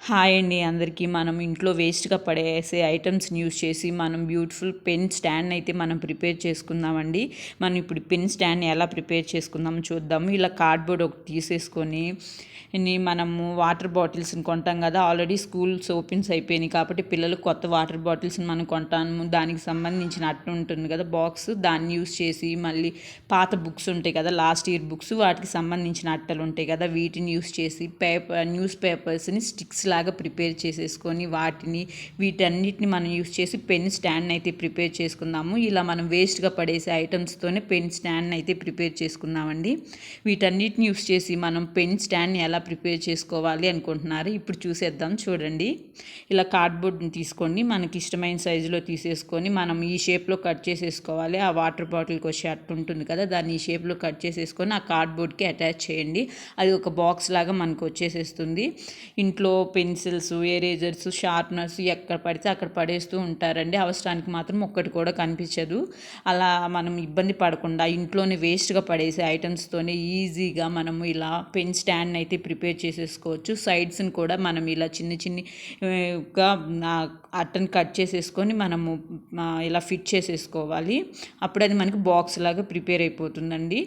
Hi అండి అందరికీ. మనం ఇంట్లో వేస్ట్‌గా పడేసే ఐటెమ్స్‌ని యూజ్ చేసి మనం బ్యూటిఫుల్ పెన్ స్టాండ్ అయితే మనం ప్రిపేర్ చేసుకుందామండి. మనం ఇప్పుడు పెన్ స్టాండ్‌ని ఎలా ప్రిపేర్ చేసుకుందామో చూద్దాము. ఇలా కార్డ్‌బోర్డ్ ఒకటి తీసేసుకొని మనము వాటర్ బాటిల్స్‌ని కొంటాం కదా! ఆల్రెడీ స్కూల్స్ ఓపెన్స్ అయిపోయినాయి కాబట్టి పిల్లలకు కొత్త వాటర్ బాటిల్స్‌ని మనం కొంటాము. దానికి సంబంధించిన అట్ట ఉంటుంది కదా! బాక్స్ దాన్ని యూజ్ చేసి మళ్ళీ పాత బుక్స్ ఉంటాయి కదా! లాస్ట్ ఇయర్ బుక్స్ వాటికి సంబంధించిన అట్టలు ఉంటాయి కదా! వీటిని యూజ్ చేసి న్యూస్ పేపర్స్‌ని స్టిక్స్ లాగా ప్రిపేర్ చేసేసుకొని వీటన్నిటిని మనం యూజ్ చేసి పెన్ స్టాండ్ అయితే ప్రిపేర్ చేసుకుందాము. ఇలా మనం వేస్ట్‌గా పడేసే ఐటమ్స్తోనే పెన్ స్టాండ్ అయితే ప్రిపేర్ చేసుకుందామండి. వీటన్నిటిని యూజ్ చేసి మనం పెన్ స్టాండ్‌ని ఎలా ప్రిపేర్ చేసుకోవాలి అనుకుంటున్నారు. ఇప్పుడు చూసేద్దాం చూడండి. ఇలా కార్డ్‌బోర్డ్‌ని తీసుకోండి. మనకి ఇష్టమైన సైజులో తీసేసుకొని మనం ఈ షేప్‌లో కట్ చేసేసుకోవాలి. ఆ వాటర్ బాటిల్‌కి వచ్చే అట్ట ఉంటుంది కదా! దాన్ని ఈ షేప్‌లో కట్ చేసేసుకొని ఆ కార్డ్‌బోర్డ్‌కి అటాచ్ చేయండి. అది ఒక బాక్స్ లాగా మనకు వచ్చేసేస్తుంది. ఇంట్లో పెన్సిల్స్, ఎరేజర్స్, షార్ప్నర్స్ ఎక్కడ పడితే అక్కడ పడేస్తూ ఉంటారండి. అవసరానికి మాత్రం ఒక్కటి కూడా కనిపించదు. అలా మనం ఇబ్బంది పడకుండా ఇంట్లోనే వేస్ట్‌గా పడేసే ఐటమ్స్తోనే ఈజీగా మనము ఇలా పెన్ స్టాండ్ అయితే ప్రిపేర్ చేసేసుకోవచ్చు. సైడ్స్‌ని కూడా మనం ఇలా గా అట్టను కట్ చేసేసుకొని మనము ఇలా ఫిట్ చేసేసుకోవాలి. అప్పుడు అది మనకి బాక్స్ లాగా ప్రిపేర్ అయిపోతుందండి.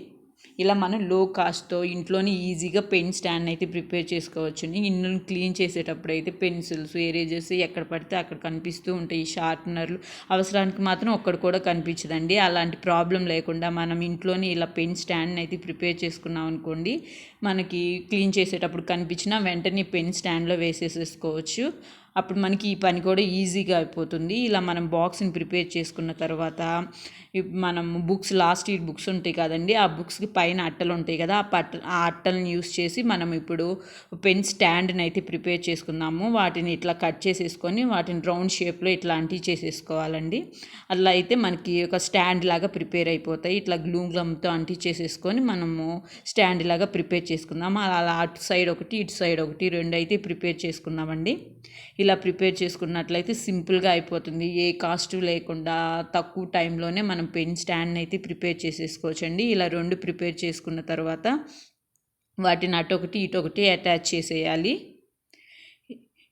ఇలా మనం లో కాస్ట్‌తో ఇంట్లోనే ఈజీగా పెన్ స్టాండ్ అయితే ప్రిపేర్ చేసుకోవచ్చుని. ఇల్లుని క్లీన్ చేసేటప్పుడు అయితే పెన్సిల్స్, ఎరేజర్స్ ఎక్కడ పడితే అక్కడ కనిపిస్తూ ఉంటాయి. షార్ప్నర్లు అవసరానికి మాత్రం ఒక్కటి కూడా కనిపించదండి. అలాంటి ప్రాబ్లం లేకుండా మనం ఇంట్లోనే ఇలా పెన్ స్టాండ్‌ని అయితే ప్రిపేర్ చేసుకున్నాం అనుకోండి, మనకి క్లీన్ చేసేటప్పుడు కనిపించినా వెంటనే పెన్ స్టాండ్‌లో వేసేసుకోవచ్చు. అప్పుడు మనకి ఈ పని కూడా ఈజీగా అయిపోతుంది. ఇలా మనం బాక్స్ని ప్రిపేర్ చేసుకున్న తర్వాత మనం బుక్స్ లాస్ట్ ఇయర్ బుక్స్ ఉంటాయి కదండి, ఆ బుక్స్కి పైన అట్టలు ఉంటాయి కదా, ఆ అట్టలను యూస్ చేసి మనం ఇప్పుడు పెన్ స్టాండ్ని అయితే ప్రిపేర్ చేసుకుందాము. వాటిని ఇట్లా కట్ చేసేసుకొని వాటిని రౌండ్ షేప్లో ఇట్లా అంటించేసేసుకోవాలండి. అలా అయితే మనకి ఒక స్టాండ్ లాగా ప్రిపేర్ అయిపోతాయి. ఇట్లా గ్లూ గమ్తో అంటించేసేసుకొని మనము స్టాండ్ లాగా ప్రిపేర్ చేసుకుందాము. అలా అటు సైడ్ ఒకటి ఇటు సైడ్ ఒకటి రెండు అయితే ప్రిపేర్ చేసుకుందామండి. ఇలా ప్రిపేర్ చేసుకున్నట్లయితే సింపుల్గా అయిపోతుంది. ఏ కాస్ట్ లేకుండా తక్కువ టైంలోనే మనం పెన్ స్టాండ్ అయితే ప్రిపేర్ చేసేసుకోవచ్చండి. ఇలా రెండు ప్రిపేర్ చేసుకున్న తర్వాత వాటిని అటొకటి ఇటొకటి అటాచ్ చేసేయాలి.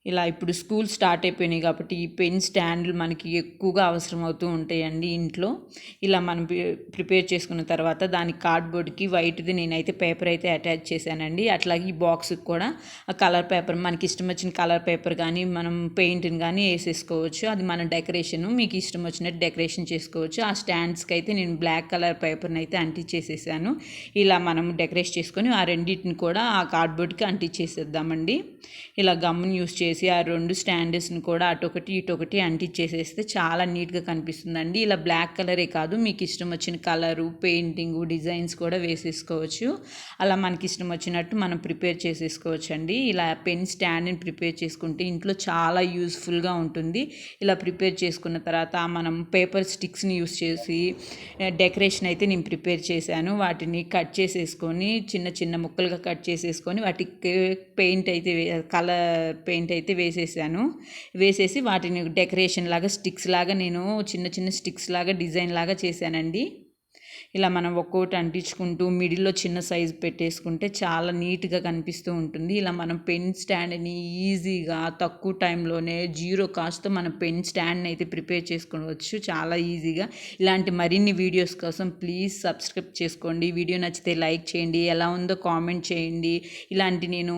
ఇలా ఇప్పుడు స్కూల్ స్టార్ట్ అయిపోయినాయి కాబట్టి ఈ పెన్ స్టాండ్లు మనకి ఎక్కువగా అవసరం అవుతూ ఉంటాయండి ఇంట్లో. ఇలా మనం ప్రిపేర్ చేసుకున్న తర్వాత దానికి కార్డ్బోర్డ్కి వైట్ది నేనైతే పేపర్ అయితే అటాచ్ చేశానండి. అట్లాగే ఈ బాక్స్కి కూడా కలర్ పేపర్ మనకి ఇష్టం వచ్చిన కలర్ పేపర్ కానీ మనం పెయింట్ని కానీ వేసేసుకోవచ్చు. అది మన డెకరేషన్, మీకు ఇష్టం వచ్చినట్టు డెకరేషన్ చేసుకోవచ్చు. ఆ స్టాండ్స్కి అయితే నేను బ్లాక్ కలర్ పేపర్ని అయితే అంటించేసేసాను. ఇలా మనం డెకరేట్ చేసుకొని ఆ రెండింటిని కూడా ఆ కార్డ్బోర్డ్కి అంటించేసేద్దామండి. ఇలా గమ్ని యూస్ చేసి ఆ రెండు స్టాండర్స్ని కూడా అటొకటి ఇటొకటి అంటించేసేస్తే చాలా నీట్గా కనిపిస్తుందండి. ఇలా బ్లాక్ కలరే కాదు, మీకు ఇష్టం వచ్చిన కలరు, పెయింటింగు, డిజైన్స్ కూడా వేసేసుకోవచ్చు. అలా మనకి ఇష్టం వచ్చినట్టు మనం ప్రిపేర్ చేసేసుకోవచ్చు అండి. ఇలా పెన్ స్టాండ్ని ప్రిపేర్ చేసుకుంటే ఇంట్లో చాలా యూస్ఫుల్గా ఉంటుంది. ఇలా ప్రిపేర్ చేసుకున్న తర్వాత మనం పేపర్ స్టిక్స్ని యూస్ చేసి డెకరేషన్ అయితే నేను ప్రిపేర్ చేశాను. వాటిని కట్ చేసేసుకొని చిన్న చిన్న ముక్కలుగా కట్ చేసేసుకొని వాటికి కలర్ పెయింట్ అయితే వేసేసి వాటిని డెకరేషన్ లాగా స్టిక్స్ లాగా నేను చిన్న చిన్న స్టిక్స్ లాగా డిజైన్ లాగా చేశానండి. ఇలా మనం ఒక్కొక్కటి అంటించుకుంటూ మిడిల్లో చిన్న సైజు పెట్టేసుకుంటే చాలా నీట్గా కనిపిస్తూ ఉంటుంది. ఇలా మనం పెన్ స్టాండ్ని ఈజీగా తక్కువ టైంలోనే జీరో కాస్ట్తో మనం పెన్ స్టాండ్ని అయితే ప్రిపేర్ చేసుకోవచ్చు చాలా ఈజీగా. ఇలాంటి మరిన్ని వీడియోస్ కోసం ప్లీజ్ సబ్స్క్రైబ్ చేసుకోండి. వీడియో నచ్చితే లైక్ చేయండి, ఎలా ఉందో కామెంట్ చేయండి. ఇలాంటి నేను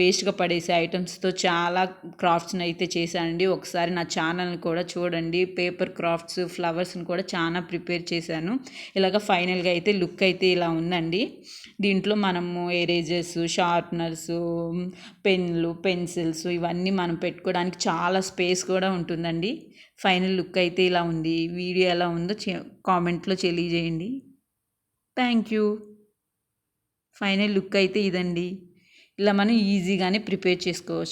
వేస్ట్గా పడేసే ఐటమ్స్తో చాలా క్రాఫ్ట్స్ని అయితే చేశానండి. ఒకసారి నా ఛానల్ని కూడా చూడండి. పేపర్ క్రాఫ్ట్స్, ఫ్లవర్స్ని కూడా చాలా ప్రిపేర్ చేశాను. ఇలాగ ఫైనల్గా అయితే లుక్ అయితే ఇలా ఉందండి. దీంట్లో మనము ఎరేజర్స్, షార్ప్నర్స్, పెన్లు, పెన్సిల్స్ ఇవన్నీ మనం పెట్టుకోవడానికి చాలా స్పేస్ కూడా ఉంటుందండి. ఫైనల్ లుక్ అయితే ఇలా ఉంది. వీడియో ఎలా ఉందో కామెంట్లో తెలియజేయండి. Thank you. ఫైనల్ లుక్ అయితే ఇదండి. ఇలా మనం ఈజీగానే ప్రిపేర్ చేసుకోవచ్చు.